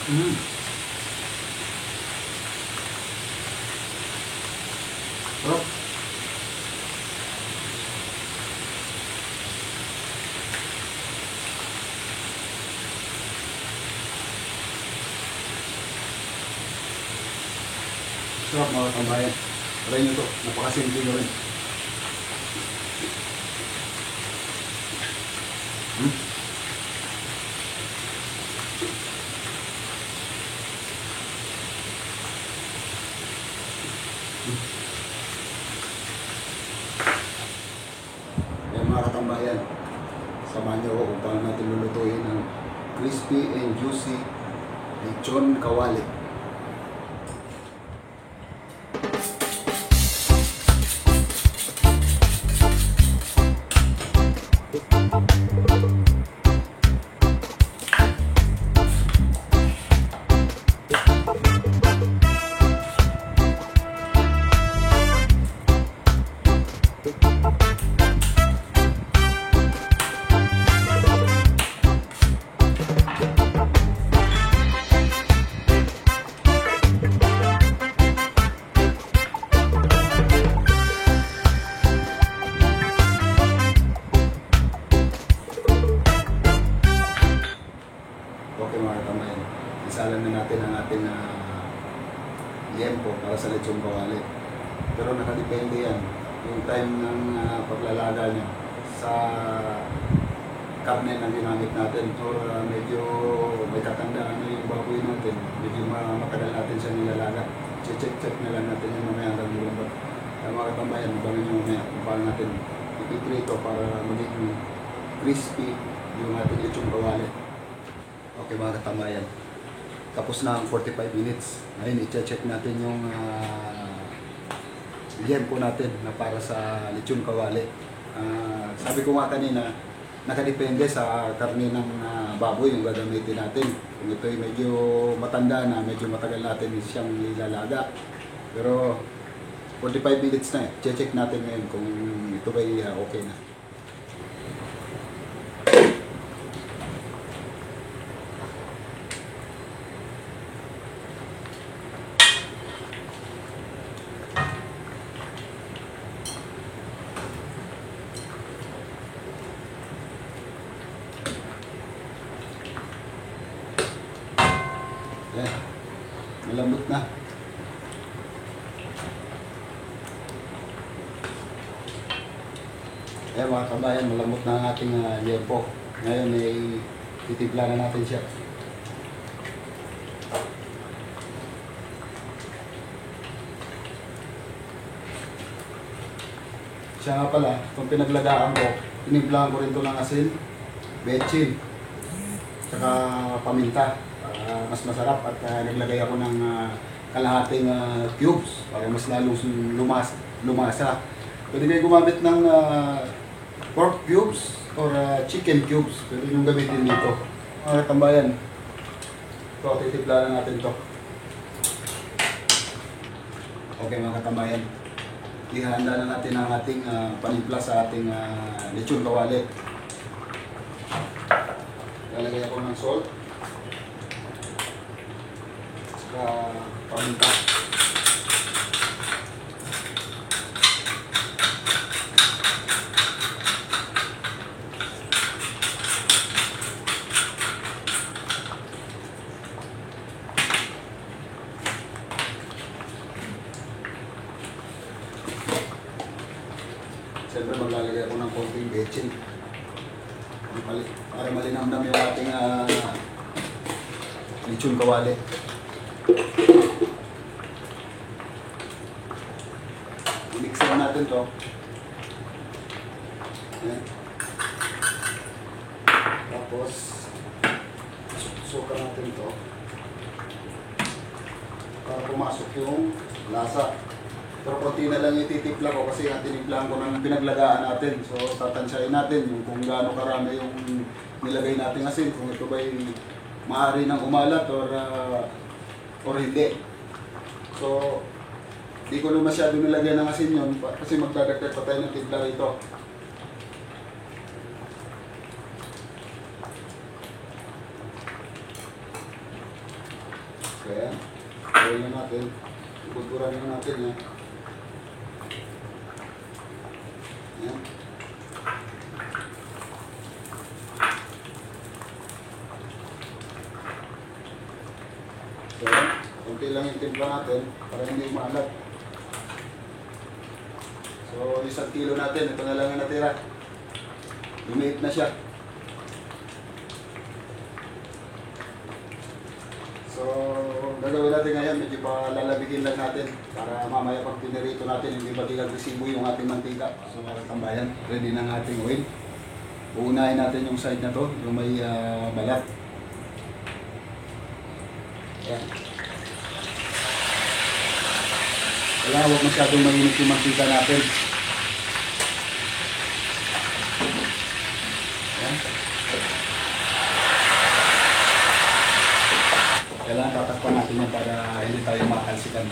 Mm. Sarap. Sarap mga kabayan. Try nyo to. Napakasimple nyo rin. Hmm? Ayan mga katambayan, samahan nyo ako kung paano natin lulutuin ang crispy and juicy lechon kawali. Okay mga katambayan, isalan na natin ang ating liempo para sa lechon kawali. Pero nakadepende yan, yung time ng paglalaga niya sa karne na ginamit natin. Or medyo may katandaan na yung baboy natin, medyo matagal natin siya nilalaga. Check na lang natin yung mamaya hanggang lumabas. Kaya mga katambayan, mabangan nyo mamaya kung paano natin ipiprito para maging crispy yung ating lechon kawali. Okay mga katambayan, tapos na ang 45 minutes. Ngayon i-check natin yung liempo natin na para sa lechon kawali. Sabi ko nga kanina, nakadepende sa karne ng baboy yung gagamitin natin. Kung ito ay medyo matanda na, medyo matagal natin siyang ilalaga. Pero 45 minutes na check natin ngayon kung ito ay okay na. Ayan, malambot na. Ayan mga kabayan, malambot na ang ating liempo. Ngayon ay titimpla na natin siya. Siya nga pala, itong pinaglagaan ko, tinimplahan ko rin ito ng asin, betchin, saka paminta. Mas masarap at naglagay ako ng kalahating cubes para mas lalong lumasa. Pwede kayo gumamit ng pork cubes or chicken cubes. Pwede nyo gamitin dito. Mga katambayan, ito, titipla na natin ito. Okay mga katambayan, ihanda na natin ang ating panimpla sa ating lechon kawali. Lalagay ako ng salt, paminta. Siyempre maglalagay ako ng konting betchin para malinamnam yung ating lechon kawali. Mixin natin to. Ayan. Tapos suka natin to para pumasok yung lasa. Pero konti na lang ititimpla ko kasi tinimplahan ko ng pinaglagaan natin. So tatansyahin natin yung kung gaano karami yung nilagay natin asin, kung ito ba'y maaari nang umalat or hindi. So di ko na masyado nilagyan ng asin yun kasi magdadagdag pa tayo ng timpla rito. Kaya, gawin na natin. Ikulturan na natin yan. Yan. So, kunti lang yung timpla natin para hindi maalat. So, 1 kilo natin, ito na lang yung natira. Lumiit na siya. So, gagawin natin ngayon, medyo pa lalabigin lang natin para mamaya pag pinirito natin, hindi ba agresibo yung ating mantika. So, mga tambayan, ready na ang ating oil. Uunahin natin yung side na to, yung may balat. Ayan. Kaya huwag masyadong mainit yung mantika natin. Ayan. Kailangan tatakpan natin yan para hindi tayo makalsikan.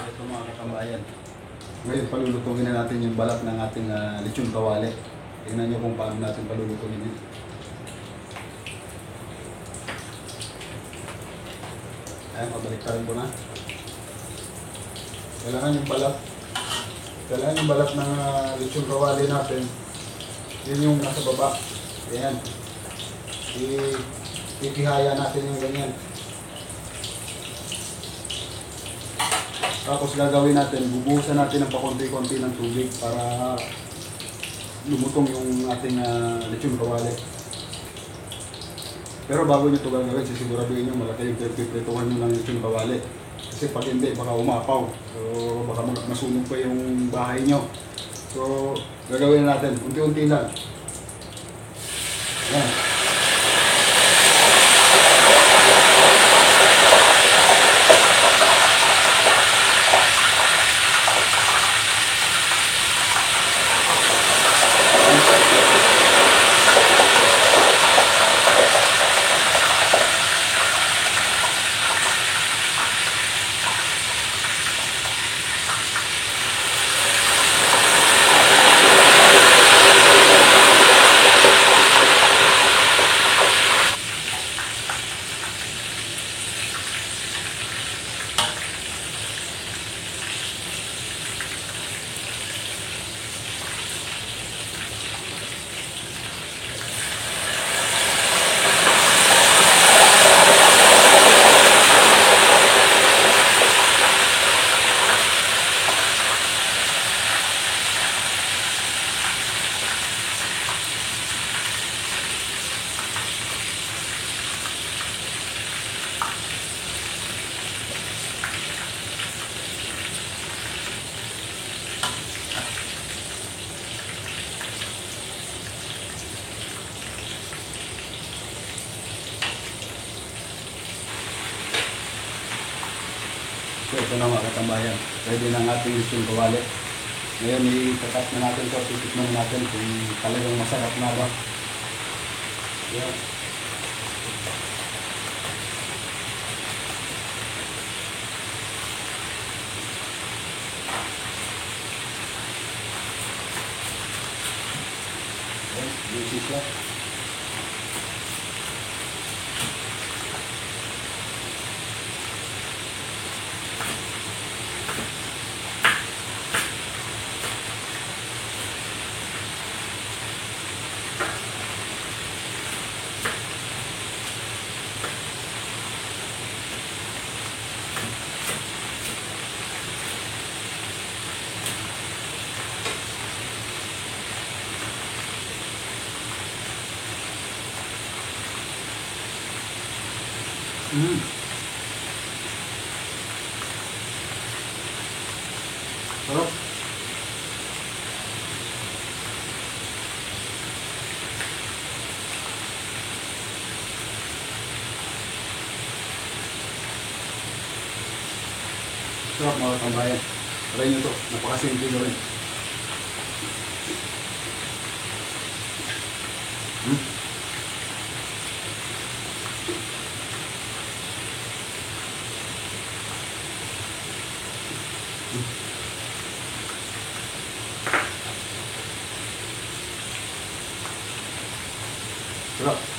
Ito mga katambayan. Ngayon palulutungin na natin yung balat ng ating lechon kawali. Tingnan nyo kung paano natin palulutungin yun. Ayan, pabaliktarin ko na. Kailangan yung balat ng lechon kawali natin. Yun yung nasa baba. Ayan. Itihaya natin yung ganyan. Tapos gagawin natin, bubuhusan natin ng pakonti-konti ng tubig para lumutong yung ating lechon kawali. Pero bago nyo ito gagawin, sisiguraduhin nyo malaki yung pipirituhan nyo ng lechon kawali. Kasi pag hindi, baka umapaw. So baka masunog pa yung bahay nyo. So gagawin natin, unti-unti lang. Ayan. So ito na mga katambayan, ready na ang ating lechon kawali. Ngayon i-cut na natin ito, titikman natin kung talagang masarap na ba. Yan. Yan, juicy siya. Sarap. Sarap mga katambayan. Try nyo ito. Napakasimple nyo rin. Sarap.